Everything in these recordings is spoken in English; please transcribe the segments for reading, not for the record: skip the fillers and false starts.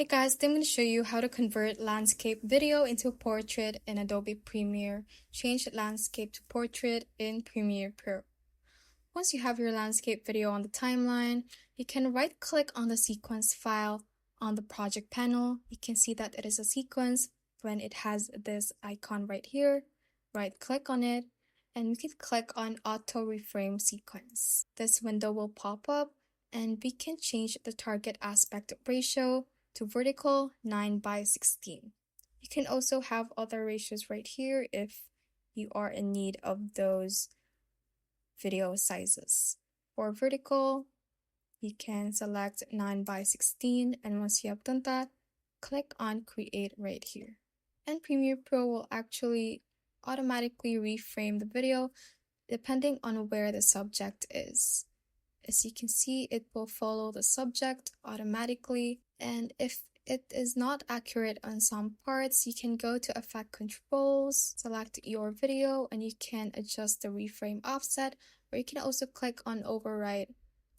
Hey guys, today I'm going to show you how to convert landscape video into a portrait in Adobe Premiere. Change landscape to portrait in Premiere Pro. Once you have your landscape video on the timeline, you can right-click on the sequence file on the project panel. You can see that it is a sequence when it has this icon right here. Right-click on it, and we can click on Auto Reframe Sequence. This window will pop up, and we can change the target aspect ratio to vertical 9:16. You can also have other ratios right here if you are in need of those video sizes. For vertical, you can select 9:16, and once you have done that, click on Create right here. And Premiere Pro will actually automatically reframe the video depending on where the subject is. As you can see, it will follow the subject automatically, and if it is not accurate on some parts, you can go to Effect Controls, select your video, and you can adjust the reframe offset, or you can also click on Override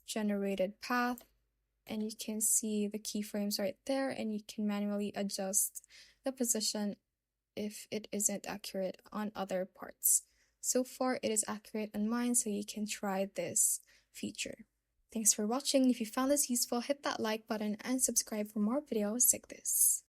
Generated Path, and you can see the keyframes right there, and you can manually adjust the position if it isn't accurate on other parts. So far, it is accurate on mine, so you can try this feature. Thanks for watching. If you found this useful, hit that like button and subscribe for more videos like this.